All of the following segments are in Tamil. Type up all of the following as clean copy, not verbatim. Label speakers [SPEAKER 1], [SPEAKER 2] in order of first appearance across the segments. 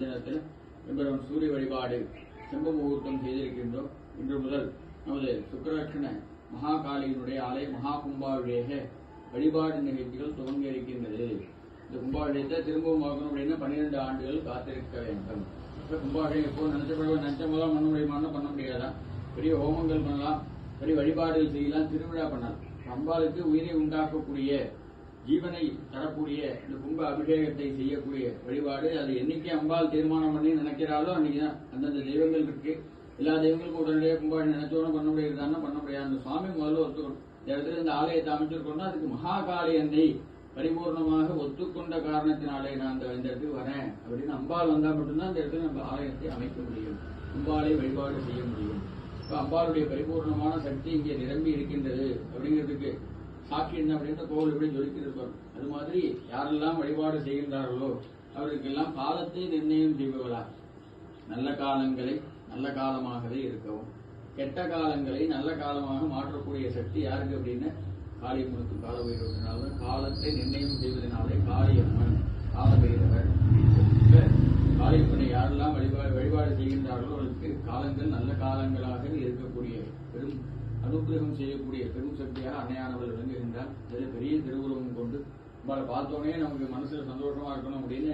[SPEAKER 1] தினத்தில் எம்பெருமான் சூரிய வழிபாடு செம்ப முகூர்த்தம் செய்திருக்கின்றோம். இன்று முதல் நமது சுக்கரலட்சண மகாகாளியினுடைய ஆலய மகா கும்பாபிஷேக வழிபாடு நிகழ்ச்சிகள் துவங்க இருக்கின்றது. இந்த கும்பாபிஷேகத்தை திரும்பவும் ஆகணும் அப்படின்னா 12 ஆண்டுகள் காத்திருக்க வேண்டும். கும்பாபிஷேகம் எப்போ நினைச்சமெல்லாம் பண்ண முடியுமான்னு பண்ண முடியாதா? பெரிய ஹோமங்கள் பண்ணலாம், பெரிய வழிபாடுகள் செய்யலாம், திருவிழா பண்ணலாம். அம்பாளுக்கு உயிரை உண்டாக்கக்கூடிய ஜீவனை தரக்கூடிய இந்த கும்ப அபிஷேகத்தை செய்யக்கூடிய வழிபாடு, அது என்னைக்கு அம்பாள் தீர்மானம் பண்ணி நினைக்கிறாளோ அன்னைக்குதான். அந்தந்த தெய்வங்கள் இருக்கு, எல்லா தெய்வங்களுக்கும் உடனடியாக கும்பாடி நினைச்சோன்னு பண்ண முடியாதுன்னா பண்ண முடியாது. அந்த சுவாமி முதல்ல ஒத்துக்கணும். இந்த இடத்துல இந்த ஆலயத்தை அமைச்சிருக்கோம்னா அதுக்கு மகாகாளி என்னை பரிபூர்ணமாக ஒத்துக்கொண்ட காரணத்தினாலே நான் இந்த இடத்துக்கு வரேன் அப்படின்னு அம்பாள் வந்தா மட்டும்தான் இந்த இடத்துல நம்ம ஆலயத்தை அமைக்க முடியும், அம்பாளை வழிபாடு செய்ய முடியும். இப்ப அம்பாளுடைய பரிபூர்ணமான சக்தி இங்கே நிரம்பி இருக்கின்றது அப்படிங்கிறதுக்கு சாட்சி என்ன அப்படின்ற கோவில் எப்படி ஜொலிக்கிருப்பார். அது மாதிரி யாரெல்லாம் வழிபாடு செய்கின்றார்களோ அவருக்கெல்லாம் காலத்தை நிர்ணயம் செய்பவளா, நல்ல காலங்களை நல்ல காலமாகவே இருக்கவும், கெட்ட காலங்களை நல்ல காலமாக மாற்றக்கூடிய சக்தி யாருக்கு அப்படின்னு காளியம்மனுக்கு கால பைரவத்தினால காலத்தை நிர்ணயம் செய்வதனாலே காளியம்மன் கால பைரவர். காளியம்மனை யாரெல்லாம் வழிபாடு செய்கின்றார்களோ அவர்களுக்கு காலங்கள் நல்ல காலங்களாக இருக்கக்கூடிய பெரும் அனுகிரகம் செய்யக்கூடிய பெரும் சக்தியாக அன்னையானவள் விளங்குகின்றார். இதில் பெரிய திருவுருவம் கொண்டு நம்மளை பார்த்தோன்னே நமக்கு மனசுல சந்தோஷமா இருக்கணும் அப்படின்னு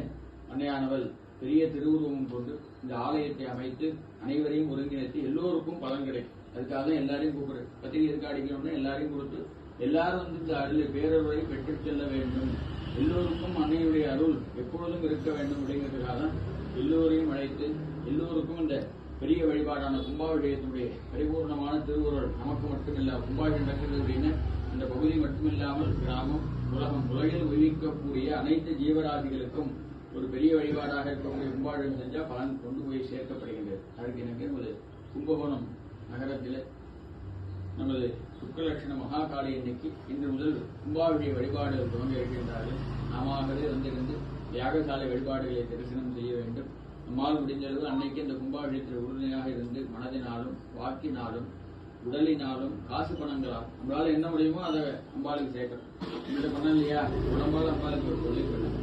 [SPEAKER 1] அன்னையானவள் பெரிய திருவுருவம் கொண்டு இந்த ஆலயத்தை அமைத்து அனைவரையும் ஒருங்கிணைத்து எல்லோருக்கும் பலன் கிடைக்கும். அதுக்காக எல்லாரையும் கூப்பிடுறது. பத்திரிகை எதுக்கு அடிக்கணும்னா எல்லாரையும் கொடுத்து எல்லாரும் இந்த அருள் பேரருளை பெற்றுச் செல்ல வேண்டும், எல்லோருக்கும் அன்னையுடைய அருள் எப்பொழுதும் இருக்க வேண்டும் அப்படிங்கிறதுக்காக தான் எல்லோரையும் அழைத்து எல்லோருக்கும் இந்த பெரிய வழிபாடான கும்பாபிஷேகத்துடைய பரிபூர்ணமான திருவுருள் நமக்கு மட்டுமில்ல, கும்பாபிஷேகம் நடக்கிறது அப்படின்னு இந்த பகுதி மட்டுமில்லாமல் கிராமம் உலகம் உலகில் உயிர்க்கக்கூடிய அனைத்து ஜீவராசிகளுக்கும் ஒரு பெரிய வழிபாடாக இருக்கக்கூடிய கும்பாபிஷேகம் செஞ்சால் பலன் கொண்டு போய் சேர்க்கப்படுகின்றது. அதற்கு எனக்கு நமது கும்பகோணம் நகரத்தில் நமது சுக்கலட்சண மகாகாளி இன்னைக்கு இன்று முதல் கும்பாபிஷேக வழிபாடுகள் துவங்க இருக்கின்றார்கள். நாமவே வந்திருந்து யாகசாலை வழிபாடுகளை தரிசனம் செய்ய வேண்டும். நம்மால் முடிஞ்சளவு அன்னைக்கு இந்த கும்பாபிஷேகத்தில் உறுதுணையாக இருந்து மனதினாலும் வாக்கினாலும் உடலினாலும் காசு பணங்களால் நம்மளால என்ன முடியுமோ அதை அம்பாளுக்கு சேர்க்கணும். இந்த பணம் இல்லையா உடம்பால் அம்பாளுக்கு ஒரு தொழில் பண்ணணும்,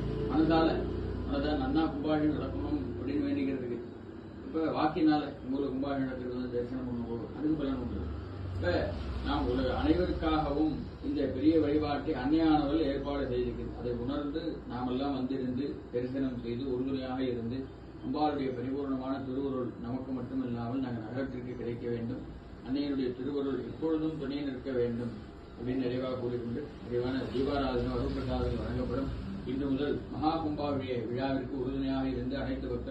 [SPEAKER 1] மனதை நன்னா கும்பாபிஷேகம் நடக்கணும் அப்படின்னு வேண்டிக்கிறதுக்கு இப்ப வாக்கினால உங்களுக்கு கும்பாபிஷேகம் நடக்கிறது வந்து தரிசனம் பண்ணும்போது அதுக்கு பலன் உண்டு. இப்ப நாம் அனைவருக்காகவும் இந்த பெரிய வழிபாட்டை அன்னையானவள் ஏற்பாடு செய்திருக்கிறது. அதை உணர்ந்து நாமெல்லாம் வந்திருந்து தரிசனம் செய்து உறுதுணையாக இருந்து அம்பாளுடைய பரிபூர்ணமான திருவருள் நமக்கு மட்டுமில்லாமல் நாங்கள் நகரத்திற்கு கிடைக்க வேண்டும், அன்னையனுடைய திருவருள் எப்பொழுதும் துணை நிற்க வேண்டும் அப்படின்னு நிறைவாக கூறிக்கொண்டு நிறைவான தீபாராதனை அருள் பிரசாதங்கள் வழங்கப்படும். இன்று முதல் மகா கும்பாபிஷேக விழாவிற்கு உறுதுணையாக இருந்து அனைத்து பக்தர்கள்